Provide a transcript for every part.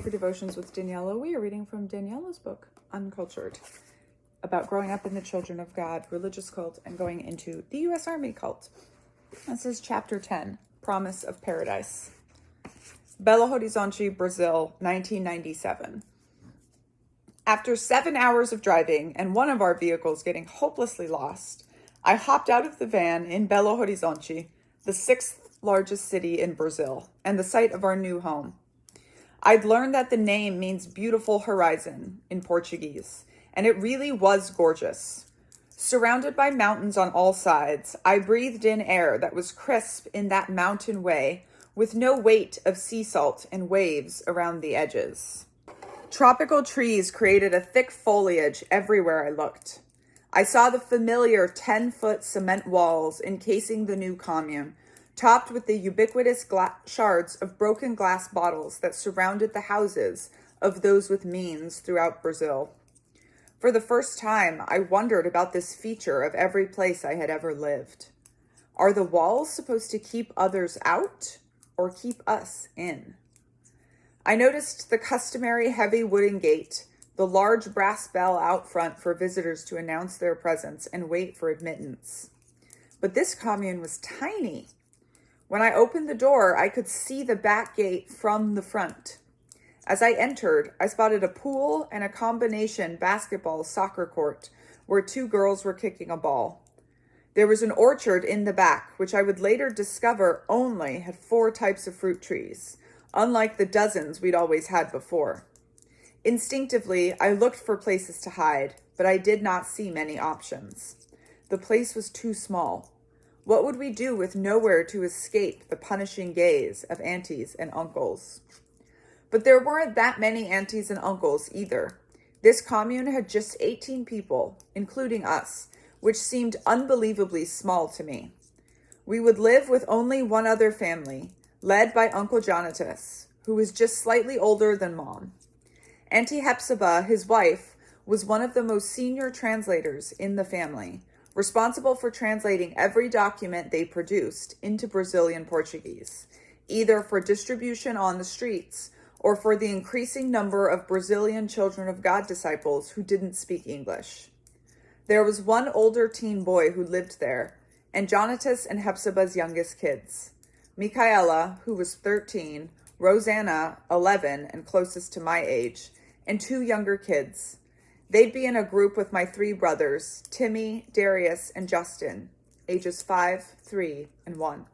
Sacred Devotions with Daniella. We are reading from Daniella's book, Uncultured, about growing up in the Children of God religious cult and going into the U.S. Army cult. This is chapter 10, Promise of Paradise. Belo Horizonte, Brazil, 1997. After 7 hours of driving and one of our vehicles getting hopelessly lost, I hopped out of the van in Belo Horizonte, the sixth largest city in Brazil, and the site of our new home. I'd learned that the name means beautiful horizon in Portuguese, and it really was gorgeous. Surrounded by mountains on all sides, I breathed in air that was crisp in that mountain way, with no weight of sea salt and waves around the edges. Tropical trees created a thick foliage everywhere I looked. I saw the familiar 10-foot cement walls encasing the new commune, topped with the ubiquitous shards of broken glass bottles that surrounded the houses of those with means throughout Brazil. For the first time, I wondered about this feature of every place I had ever lived. Are the walls supposed to keep others out or keep us in? I noticed the customary heavy wooden gate, the large brass bell out front for visitors to announce their presence and wait for admittance. But this commune was tiny. When I opened the door, I could see the back gate from the front. As I entered, I spotted a pool and a combination basketball-soccer court where two girls were kicking a ball. There was an orchard in the back, which I would later discover only had 4 types of fruit trees, unlike the dozens we'd always had before. Instinctively, I looked for places to hide, but I did not see many options. The place was too small. What would we do with nowhere to escape the punishing gaze of aunties and uncles? But there weren't that many aunties and uncles either. This commune had just 18 people, including us, which seemed unbelievably small to me. We would live with only one other family, led by Uncle Jonatas, who was just slightly older than Mom. Auntie Hepzibah, his wife, was one of the most senior translators in the family, responsible for translating every document they produced into Brazilian Portuguese, either for distribution on the streets or for the increasing number of Brazilian Children of God disciples who didn't speak English. There was one older teen boy who lived there, and Jonatas and Hepzibah's youngest kids, Micaela, who was 13, Rosanna, 11, and closest to my age, and 2 younger kids. They'd be in a group with my 3 brothers, Timmy, Darius, and Justin, ages 5, 3, and 1.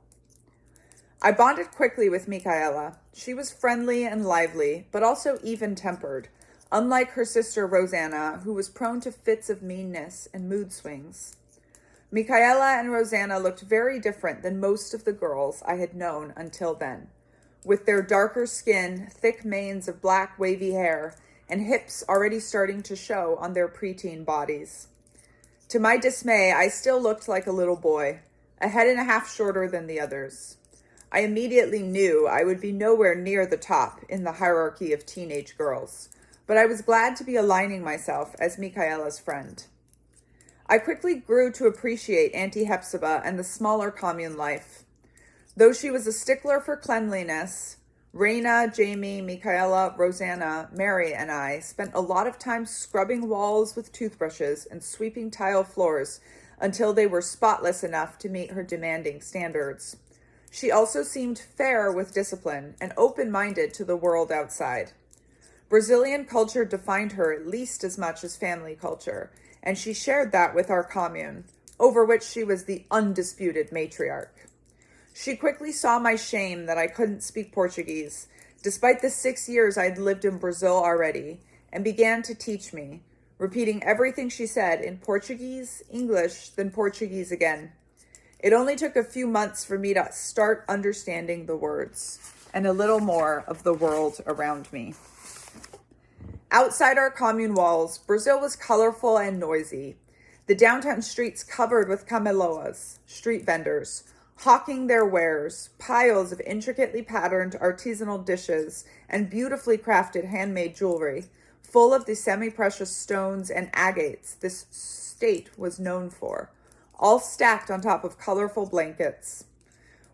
I bonded quickly with Micaela. She was friendly and lively, but also even-tempered, unlike her sister Rosanna, who was prone to fits of meanness and mood swings. Micaela and Rosanna looked very different than most of the girls I had known until then, with their darker skin, thick manes of black wavy hair, and hips already starting to show on their preteen bodies. To my dismay, I still looked like a little boy, a head and a half shorter than the others. I immediately knew I would be nowhere near the top in the hierarchy of teenage girls, but I was glad to be aligning myself as Micaela's friend. I quickly grew to appreciate Auntie Hepzibah and the smaller commune life. Though she was a stickler for cleanliness, Raina, Jamie, Micaela, Rosanna, Mary, and I spent a lot of time scrubbing walls with toothbrushes and sweeping tile floors until they were spotless enough to meet her demanding standards. She also seemed fair with discipline and open-minded to the world outside. Brazilian culture defined her at least as much as family culture, and she shared that with our commune, over which she was the undisputed matriarch. She quickly saw my shame that I couldn't speak Portuguese, despite the 6 years I'd lived in Brazil already, and began to teach me, repeating everything she said in Portuguese, English, then Portuguese again. It only took a few months for me to start understanding the words, and a little more of the world around me. Outside our commune walls, Brazil was colorful and noisy. The downtown streets covered with cameloas, street vendors, hawking their wares, piles of intricately patterned artisanal dishes, and beautifully crafted handmade jewelry, full of the semi-precious stones and agates this state was known for, all stacked on top of colorful blankets.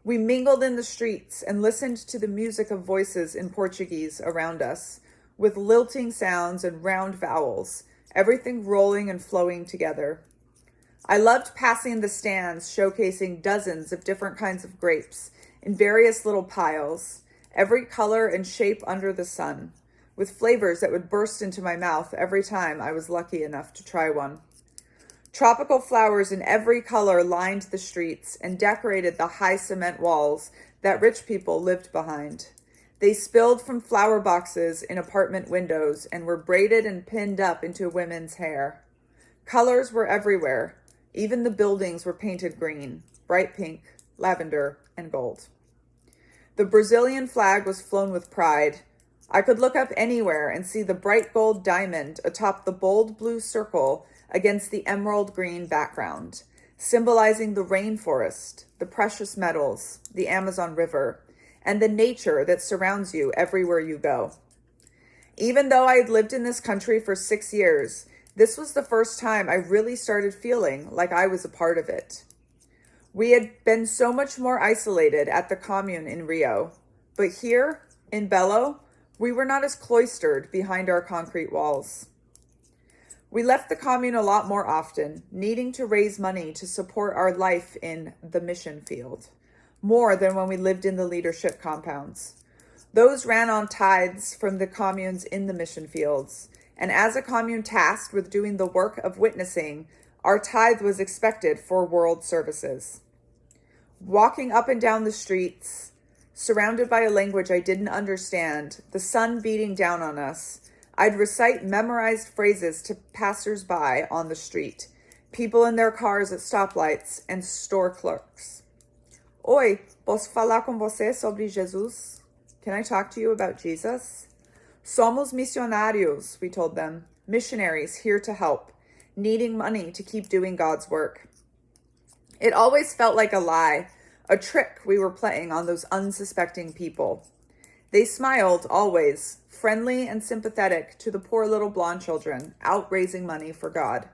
We mingled in the streets and listened to the music of voices in Portuguese around us, with lilting sounds and round vowels, everything rolling and flowing together. I loved passing the stands showcasing dozens of different kinds of grapes in various little piles, every color and shape under the sun, with flavors that would burst into my mouth every time I was lucky enough to try one. Tropical flowers in every color lined the streets and decorated the high cement walls that rich people lived behind. They spilled from flower boxes in apartment windows and were braided and pinned up into women's hair. Colors were everywhere. Even the buildings were painted green, bright pink, lavender, and gold. The Brazilian flag was flown with pride. I could look up anywhere and see the bright gold diamond atop the bold blue circle against the emerald green background, symbolizing the rainforest, the precious metals, the Amazon River, and the nature that surrounds you everywhere you go. Even though I had lived in this country for 6 years, this was the first time I really started feeling like I was a part of it. We had been so much more isolated at the commune in Rio, but here, in Belo, we were not as cloistered behind our concrete walls. We left the commune a lot more often, needing to raise money to support our life in the mission field, more than when we lived in the leadership compounds. Those ran on tithes from the communes in the mission fields, and as a commune tasked with doing the work of witnessing, our tithe was expected for world services. Walking up and down the streets, surrounded by a language I didn't understand, the sun beating down on us, I'd recite memorized phrases to passers-by on the street, people in their cars at stoplights, and store clerks. Oi, posso falar com você sobre Jesus? Can I talk to you about Jesus? Somos missionários, we told them, missionaries here to help, needing money to keep doing God's work. It always felt like a lie, a trick we were playing on those unsuspecting people. They smiled, always, friendly and sympathetic to the poor little blonde children, out raising money for God.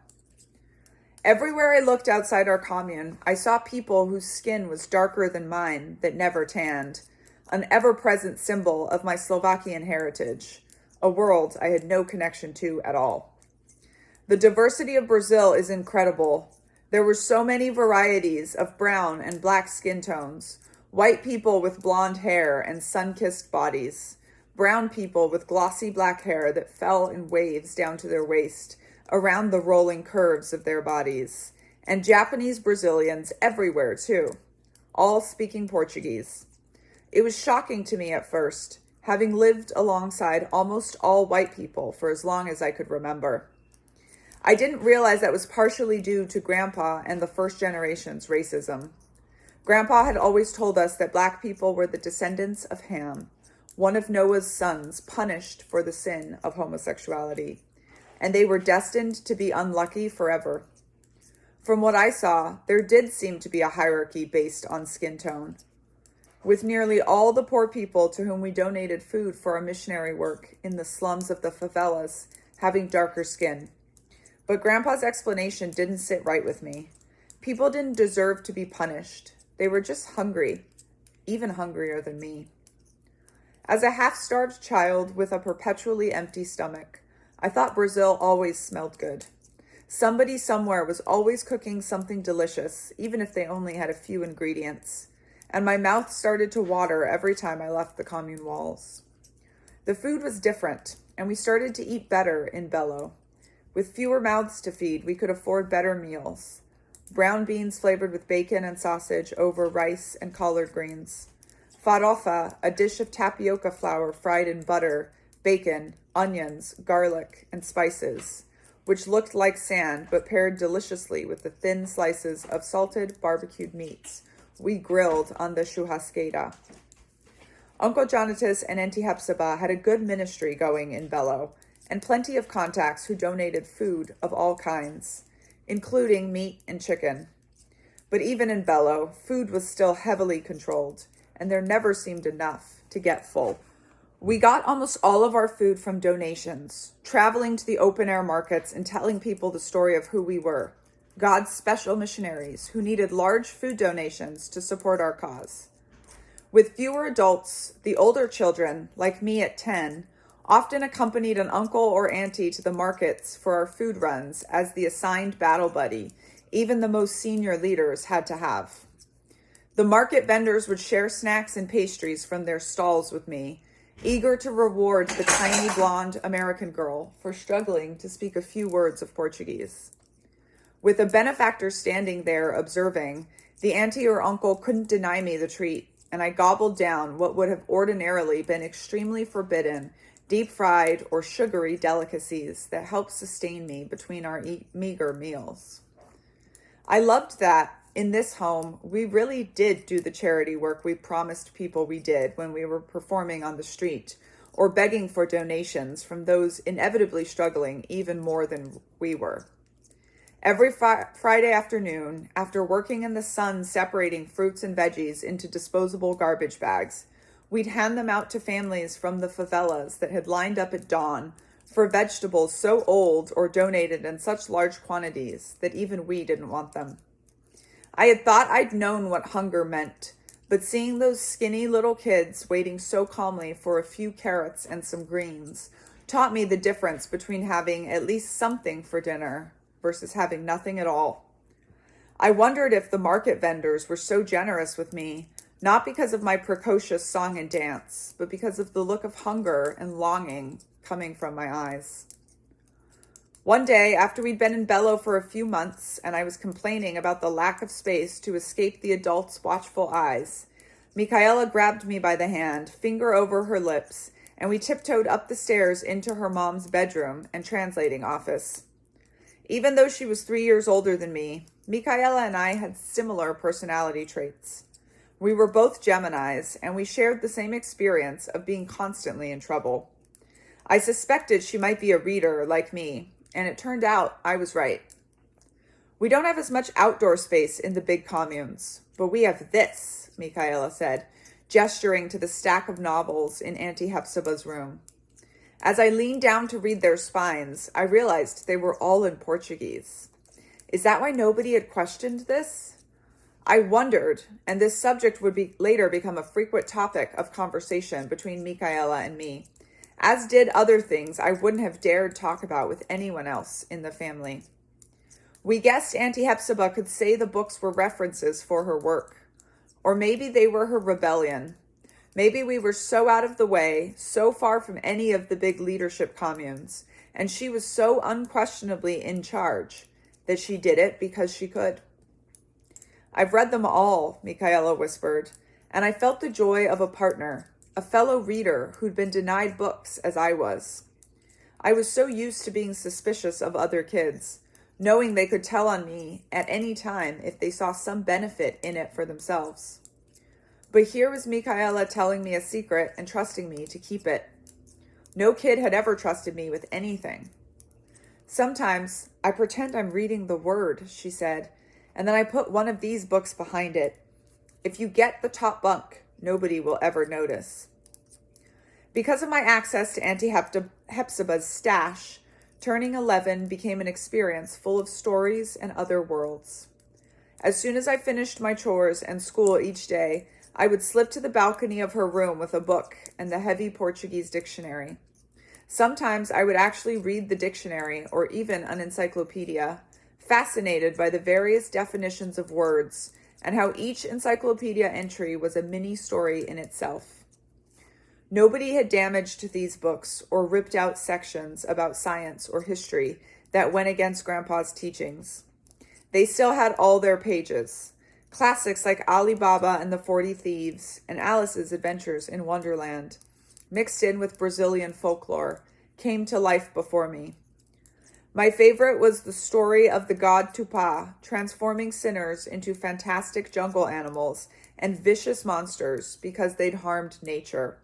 Everywhere I looked outside our commune, I saw people whose skin was darker than mine that never tanned, an ever-present symbol of my Slovakian heritage, a world I had no connection to at all. The diversity of Brazil is incredible. There were so many varieties of brown and black skin tones, white people with blonde hair and sun-kissed bodies, brown people with glossy black hair that fell in waves down to their waist, around the rolling curves of their bodies, and Japanese Brazilians everywhere too, all speaking Portuguese. It was shocking to me at first, having lived alongside almost all white people for as long as I could remember. I didn't realize that was partially due to Grandpa and the first generation's racism. Grandpa had always told us that Black people were the descendants of Ham, one of Noah's sons punished for the sin of homosexuality, and they were destined to be unlucky forever. From what I saw, there did seem to be a hierarchy based on skin tone, with nearly all the poor people to whom we donated food for our missionary work in the slums of the favelas having darker skin. But Grandpa's explanation didn't sit right with me. People didn't deserve to be punished. They were just hungry, even hungrier than me. As a half-starved child with a perpetually empty stomach, I thought Brazil always smelled good. Somebody somewhere was always cooking something delicious, even if they only had a few ingredients, and my mouth started to water every time I left the commune walls. The food was different, and we started to eat better in Belo. With fewer mouths to feed, we could afford better meals. Brown beans flavored with bacon and sausage over rice and collard greens. Farofa, a dish of tapioca flour fried in butter, bacon, onions, garlic, and spices, which looked like sand but paired deliciously with the thin slices of salted barbecued meats we grilled on the churrasqueira. Uncle Jonatas and Auntie Hepzibah had a good ministry going in Belo, and plenty of contacts who donated food of all kinds, including meat and chicken. But even in Belo, food was still heavily controlled, and there never seemed enough to get full. We got almost all of our food from donations, traveling to the open-air markets and telling people the story of who we were, God's special missionaries who needed large food donations to support our cause. With fewer adults, the older children, like me at 10, often accompanied an uncle or auntie to the markets for our food runs as the assigned battle buddy even the most senior leaders had to have. The market vendors would share snacks and pastries from their stalls with me, eager to reward the tiny blonde American girl for struggling to speak a few words of Portuguese. With a benefactor standing there observing, the auntie or uncle couldn't deny me the treat, and I gobbled down what would have ordinarily been extremely forbidden, deep-fried or sugary delicacies that helped sustain me between our meager meals. I loved that, in this home, we really did do the charity work we promised people we did when we were performing on the street or begging for donations from those inevitably struggling even more than we were. Every Friday afternoon, after working in the sun separating fruits and veggies into disposable garbage bags, we'd hand them out to families from the favelas that had lined up at dawn for vegetables so old or donated in such large quantities that even we didn't want them. I had thought I'd known what hunger meant, but seeing those skinny little kids waiting so calmly for a few carrots and some greens taught me the difference between having at least something for dinner versus having nothing at all. I wondered if the market vendors were so generous with me, not because of my precocious song and dance, but because of the look of hunger and longing coming from my eyes. One day, after we'd been in Belo for a few months and I was complaining about the lack of space to escape the adults' watchful eyes, Micaela grabbed me by the hand, finger over her lips, and we tiptoed up the stairs into her mom's bedroom and translating office. Even though she was 3 years older than me, Micaela and I had similar personality traits. We were both Geminis, and we shared the same experience of being constantly in trouble. I suspected she might be a reader like me, and it turned out I was right. We don't have as much outdoor space in the big communes, but we have this, Micaela said, gesturing to the stack of novels in Auntie Hepzibah's room. As I leaned down to read their spines, I realized they were all in Portuguese. Is that why nobody had questioned this? I wondered, and this subject would later become a frequent topic of conversation between Micaela and me, as did other things I wouldn't have dared talk about with anyone else in the family. We guessed Auntie Hepzibah could say the books were references for her work, or maybe they were her rebellion. Maybe we were so out of the way, so far from any of the big leadership communes, and she was so unquestionably in charge that she did it because she could. I've read them all, Micaela whispered, and I felt the joy of a partner, a fellow reader who'd been denied books as I was. I was so used to being suspicious of other kids, knowing they could tell on me at any time if they saw some benefit in it for themselves. But here was Micaela telling me a secret and trusting me to keep it. No kid had ever trusted me with anything. Sometimes I pretend I'm reading the Word, she said, and then I put one of these books behind it. If you get the top bunk, nobody will ever notice. Because of my access to Auntie Hepzibah's stash, turning 11 became an experience full of stories and other worlds. As soon as I finished my chores and school each day, I would slip to the balcony of her room with a book and the heavy Portuguese dictionary. Sometimes I would actually read the dictionary or even an encyclopedia, fascinated by the various definitions of words and how each encyclopedia entry was a mini story in itself. Nobody had damaged these books or ripped out sections about science or history that went against Grandpa's teachings. They still had all their pages. Classics like Ali Baba and the 40 Thieves and Alice's Adventures in Wonderland, mixed in with Brazilian folklore, came to life before me. My favorite was the story of the god Tupá transforming sinners into fantastic jungle animals and vicious monsters because they'd harmed nature.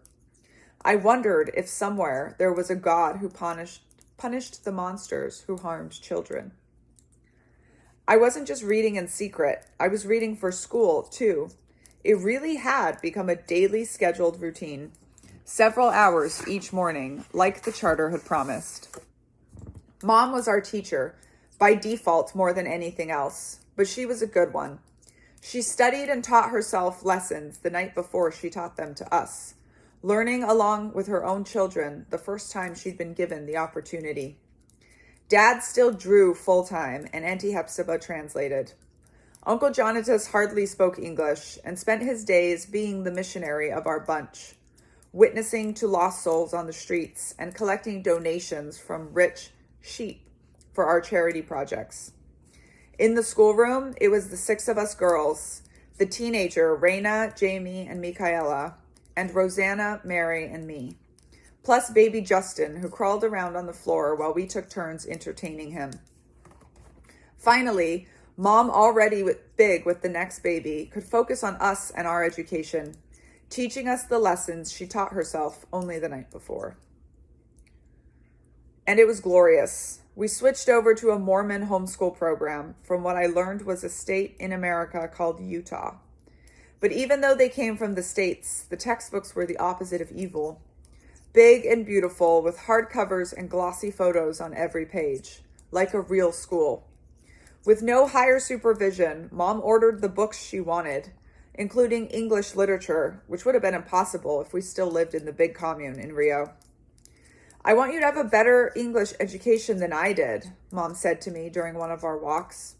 I wondered if somewhere there was a god who punished the monsters who harmed children. I wasn't just reading in secret. I was reading for school, too. It really had become a daily scheduled routine, several hours each morning, like the charter had promised. Mom was our teacher, by default more than anything else, but she was a good one. She studied and taught herself lessons the night before she taught them to us, learning along with her own children the first time she'd been given the opportunity. Dad still drew full-time, and Auntie Hepzibah translated. Uncle Jonatas hardly spoke English and spent his days being the missionary of our bunch, witnessing to lost souls on the streets and collecting donations from rich sheep for our charity projects. In the schoolroom, it was the 6 of us girls, the teenager Raina, Jamie, and Michaela, and Rosanna, Mary, and me, plus baby Justin, who crawled around on the floor while we took turns entertaining him. Finally, Mom, already big with the next baby, could focus on us and our education, teaching us the lessons she taught herself only the night before. And it was glorious. We switched over to a Mormon homeschool program from what I learned was a state in America called Utah. But even though they came from the States, the textbooks were the opposite of evil. Big and beautiful, with hardcovers and glossy photos on every page, like a real school. With no higher supervision, Mom ordered the books she wanted, including English literature, which would have been impossible if we still lived in the big commune in Rio. I want you to have a better English education than I did, Mom said to me during one of our walks.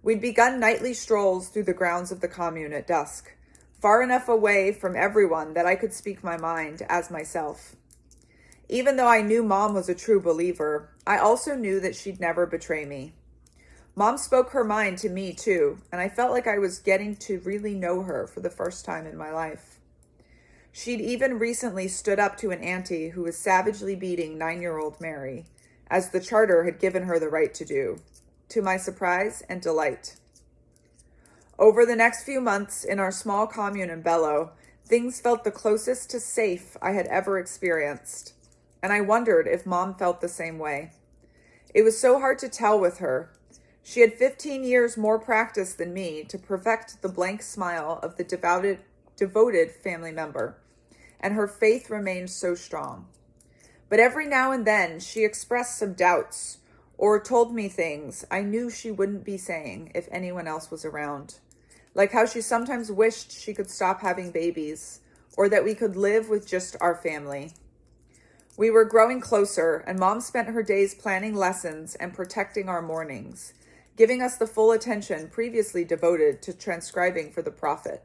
We'd begun nightly strolls through the grounds of the commune at dusk, far enough away from everyone that I could speak my mind as myself. Even though I knew Mom was a true believer, I also knew that she'd never betray me. Mom spoke her mind to me too, and I felt like I was getting to really know her for the first time in my life. She'd even recently stood up to an auntie who was savagely beating 9-year-old Mary, as the charter had given her the right to do, to my surprise and delight. Over the next few months in our small commune in Belo, things felt the closest to safe I had ever experienced, and I wondered if Mom felt the same way. It was so hard to tell with her. She had 15 years more practice than me to perfect the blank smile of the devoted family member, and her faith remained so strong. But every now and then she expressed some doubts or told me things I knew she wouldn't be saying if anyone else was around, like how she sometimes wished she could stop having babies or that we could live with just our family. We were growing closer, and Mom spent her days planning lessons and protecting our mornings, giving us the full attention previously devoted to transcribing for the prophet.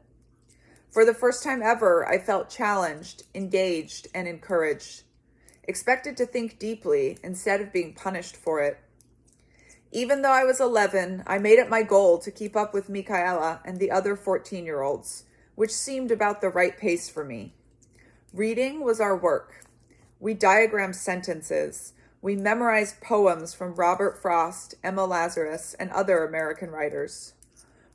For the first time ever, I felt challenged, engaged, and encouraged, expected to think deeply instead of being punished for it. Even though I was 11, I made it my goal to keep up with Michaela and the other 14-year-olds, which seemed about the right pace for me. Reading was our work. We diagrammed sentences. We memorized poems from Robert Frost, Emma Lazarus, and other American writers.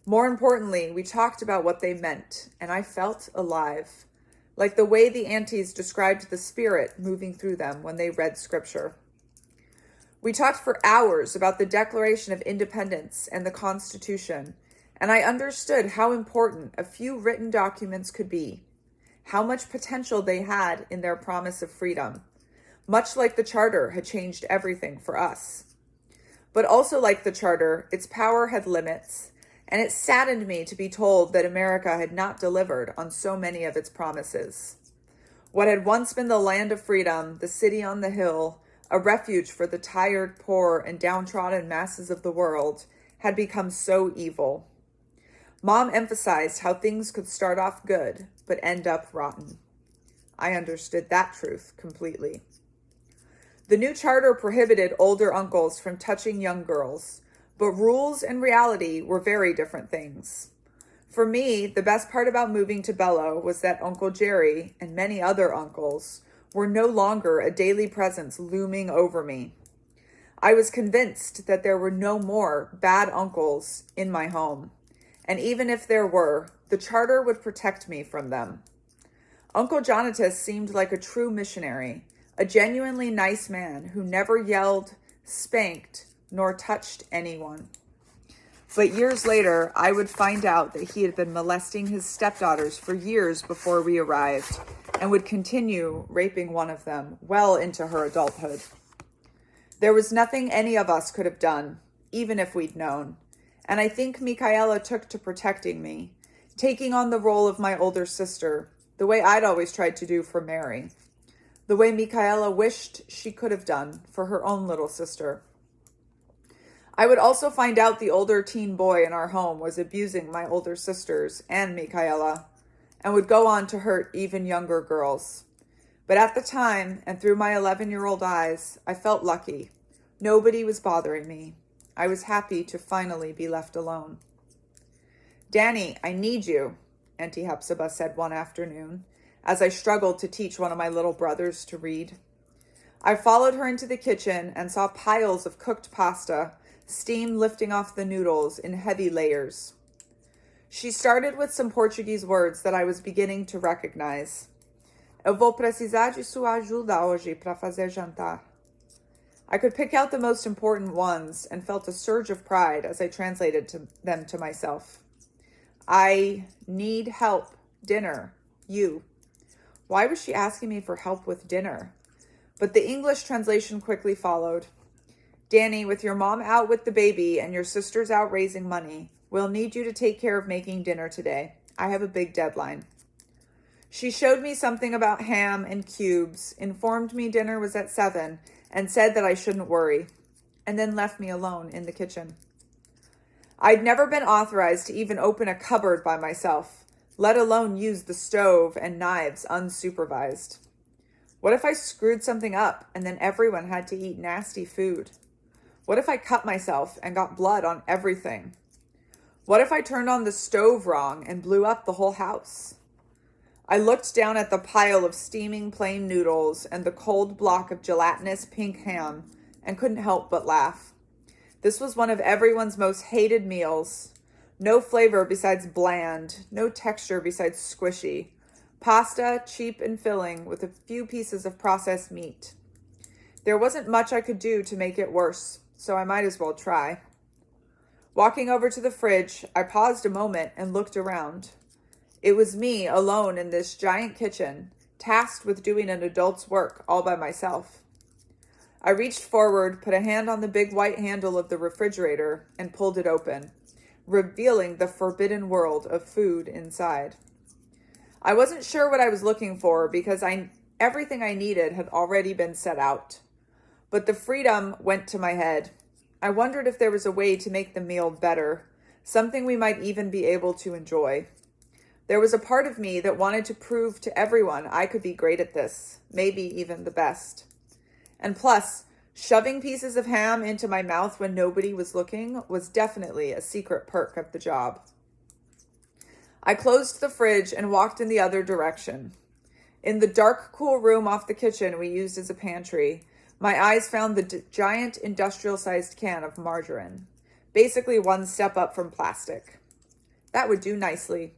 More importantly, we talked about what they meant, and I felt alive, like the way the aunties described the spirit moving through them when they read scripture. We talked for hours about the Declaration of Independence and the Constitution, and I understood how important a few written documents could be, how much potential they had in their promise of freedom, much like the Charter had changed everything for us. But also like the Charter, its power had limits, and it saddened me to be told that America had not delivered on so many of its promises. What had once been the land of freedom, the city on the hill, a refuge for the tired, poor, and downtrodden masses of the world, had become so evil. Mom emphasized how things could start off good, but end up rotten. I understood that truth completely. The new charter prohibited older uncles from touching young girls, but rules and reality were very different things. For me, the best part about moving to Belo was that Uncle Jerry and many other uncles were no longer a daily presence looming over me. I was convinced that there were no more bad uncles in my home, and even if there were, the charter would protect me from them. Uncle Jonatas seemed like a true missionary, a genuinely nice man who never yelled, spanked, nor touched anyone. But years later, I would find out that he had been molesting his stepdaughters for years before we arrived, and would continue raping one of them well into her adulthood. There was nothing any of us could have done, even if we'd known, and I think Michaela took to protecting me, taking on the role of my older sister, the way I'd always tried to do for Mary, the way Michaela wished she could have done for her own little sister. I would also find out the older teen boy in our home was abusing my older sisters and Michaela, and would go on to hurt even younger girls. But at the time, and through my 11-year-old eyes, I felt lucky. Nobody was bothering me. I was happy to finally be left alone. "Danny, I need you," Auntie Hepzibah said one afternoon, as I struggled to teach one of my little brothers to read. I followed her into the kitchen and saw piles of cooked pasta, steam lifting off the noodles in heavy layers. She started with some Portuguese words that I was beginning to recognize. "Eu vou precisar de sua ajuda hoje para fazer jantar." I could pick out the most important ones and felt a surge of pride as I translated them to myself. "I need help. Dinner. You." Why was she asking me for help with dinner? But the English translation quickly followed. "Danny, with your mom out with the baby and your sisters out raising money, we'll need you to take care of making dinner today. I have a big deadline." She showed me something about ham and cubes, informed me dinner was at 7, and said that I shouldn't worry, and then left me alone in the kitchen. I'd never been authorized to even open a cupboard by myself, let alone use the stove and knives unsupervised. What if I screwed something up and then everyone had to eat nasty food? What if I cut myself and got blood on everything? What if I turned on the stove wrong and blew up the whole house? I looked down at the pile of steaming plain noodles and the cold block of gelatinous pink ham and couldn't help but laugh. This was one of everyone's most hated meals. No flavor besides bland, no texture besides squishy. Pasta, cheap and filling, with a few pieces of processed meat. There wasn't much I could do to make it worse, so I might as well try. Walking over to the fridge, I paused a moment and looked around. It was me, alone in this giant kitchen, tasked with doing an adult's work all by myself. I reached forward, put a hand on the big white handle of the refrigerator, and pulled it open, revealing the forbidden world of food inside. I wasn't sure what I was looking for because everything I needed had already been set out. But the freedom went to my head. I wondered if there was a way to make the meal better, something we might even be able to enjoy. There was a part of me that wanted to prove to everyone I could be great at this, maybe even the best. And plus, shoving pieces of ham into my mouth when nobody was looking was definitely a secret perk of the job. I closed the fridge and walked in the other direction. In the dark, cool room off the kitchen we used as a pantry, my eyes found the giant industrial-sized can of margarine, basically one step up from plastic. That would do nicely.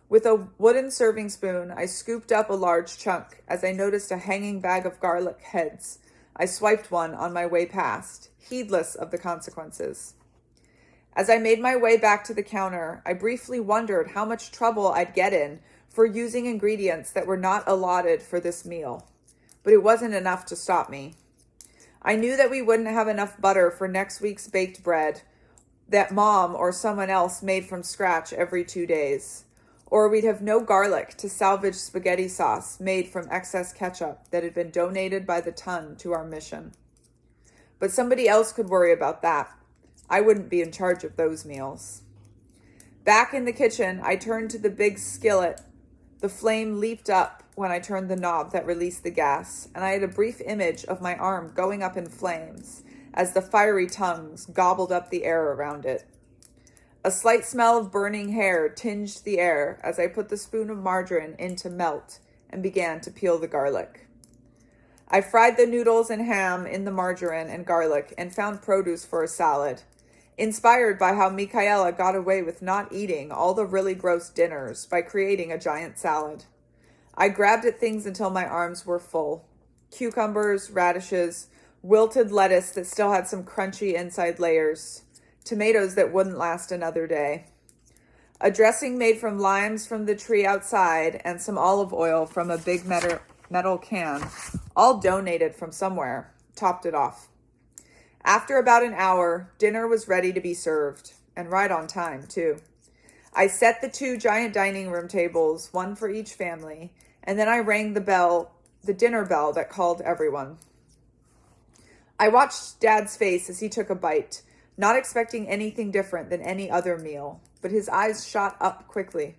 With a wooden serving spoon, I scooped up a large chunk as I noticed a hanging bag of garlic heads. I swiped one on my way past, heedless of the consequences. As I made my way back to the counter, I briefly wondered how much trouble I'd get in for using ingredients that were not allotted for this meal. But it wasn't enough to stop me. I knew that we wouldn't have enough butter for next week's baked bread that Mom or someone else made from scratch every 2 days. Or we'd have no garlic to salvage spaghetti sauce made from excess ketchup that had been donated by the ton to our mission. But somebody else could worry about that. I wouldn't be in charge of those meals. Back in the kitchen, I turned to the big skillet. The flame leaped up when I turned the knob that released the gas, and I had a brief image of my arm going up in flames as the fiery tongues gobbled up the air around it. A slight smell of burning hair tinged the air as I put the spoon of margarine in to melt and began to peel the garlic. I fried the noodles and ham in the margarine and garlic and found produce for a salad, inspired by how Michaela got away with not eating all the really gross dinners by creating a giant salad. I grabbed at things until my arms were full. Cucumbers, radishes, wilted lettuce that still had some crunchy inside layers, tomatoes that wouldn't last another day, a dressing made from limes from the tree outside, and some olive oil from a big metal can, all donated from somewhere, topped it off. After about an hour, dinner was ready to be served. and right on time, too. I set the 2 giant dining room tables, one for each family, and then I rang the dinner bell that called everyone. I watched Dad's face as he took a bite, not expecting anything different than any other meal, but his eyes shot up quickly.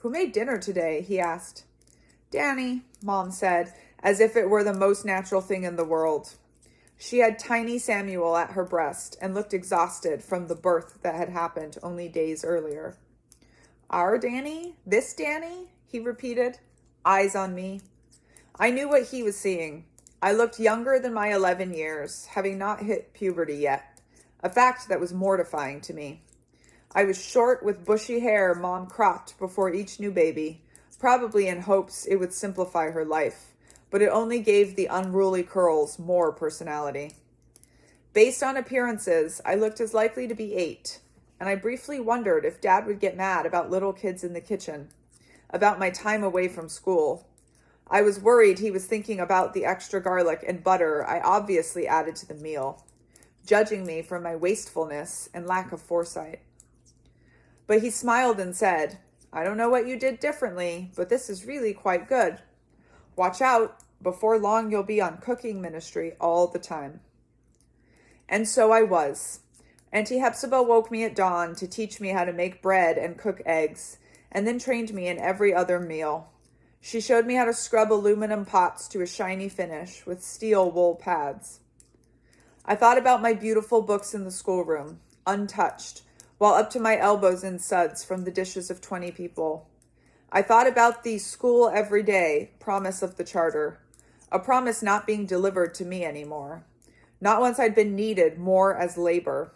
"Who made dinner today?" he asked. "Danny," Mom said, as if it were the most natural thing in the world. She had tiny Samuel at her breast and looked exhausted from the birth that had happened only days earlier. "Our Danny? This Danny?" he repeated, eyes on me. I knew what he was seeing. I looked younger than my 11 years, having not hit puberty yet, a fact that was mortifying to me. I was short with bushy hair Mom cropped before each new baby, probably in hopes it would simplify her life, but it only gave the unruly curls more personality. Based on appearances, I looked as likely to be 8, and I briefly wondered if Dad would get mad about little kids in the kitchen, about my time away from school. I was worried he was thinking about the extra garlic and butter I obviously added to the meal, judging me for my wastefulness and lack of foresight. But he smiled and said, "I don't know what you did differently, but this is really quite good. Watch out, before long you'll be on cooking ministry all the time." And so I was. Auntie Hepzibah woke me at dawn to teach me how to make bread and cook eggs, and then trained me in every other meal. She showed me how to scrub aluminum pots to a shiny finish with steel wool pads. I thought about my beautiful books in the schoolroom, untouched, while up to my elbows in suds from the dishes of 20 people. I thought about the school every day promise of the charter, a promise not being delivered to me anymore, not once I'd been needed more as labor.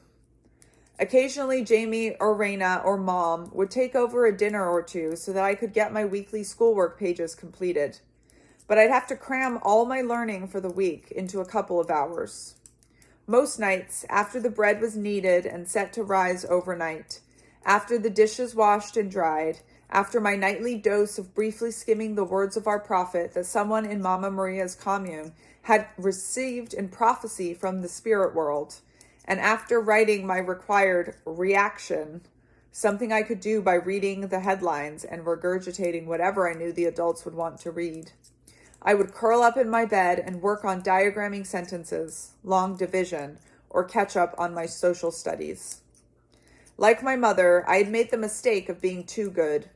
Occasionally, Jamie or Raina or Mom would take over a dinner or two so that I could get my weekly schoolwork pages completed. But I'd have to cram all my learning for the week into a couple of hours. Most nights, after the bread was kneaded and set to rise overnight, after the dishes washed and dried, after my nightly dose of briefly skimming the words of our prophet that someone in Mama Maria's commune had received in prophecy from the spirit world, and after writing my required reaction, something I could do by reading the headlines and regurgitating whatever I knew the adults would want to read, I would curl up in my bed and work on diagramming sentences, long division, or catch up on my social studies. Like my mother, I had made the mistake of being too good.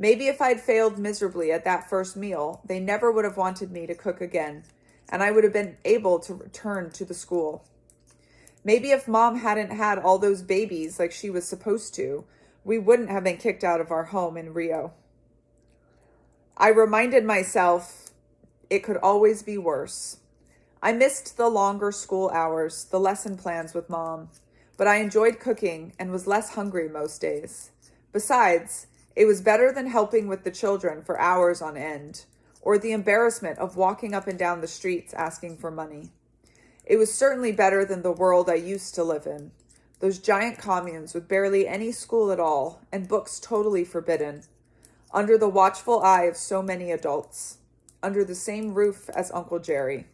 Maybe if I'd failed miserably at that first meal, they never would have wanted me to cook again, and I would have been able to return to the school. Maybe if Mom hadn't had all those babies like she was supposed to, we wouldn't have been kicked out of our home in Rio. I reminded myself it could always be worse. I missed the longer school hours, the lesson plans with Mom, but I enjoyed cooking and was less hungry most days. Besides, it was better than helping with the children for hours on end, or the embarrassment of walking up and down the streets asking for money. It was certainly better than the world I used to live in, those giant communes with barely any school at all and books totally forbidden, under the watchful eye of so many adults, under the same roof as Uncle Jerry.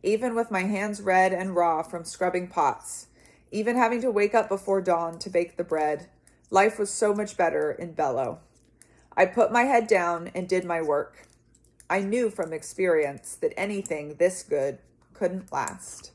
Even with my hands red and raw from scrubbing pots, even having to wake up before dawn to bake the bread, life was so much better in Belo. I put my head down and did my work. I knew from experience that anything this good couldn't last.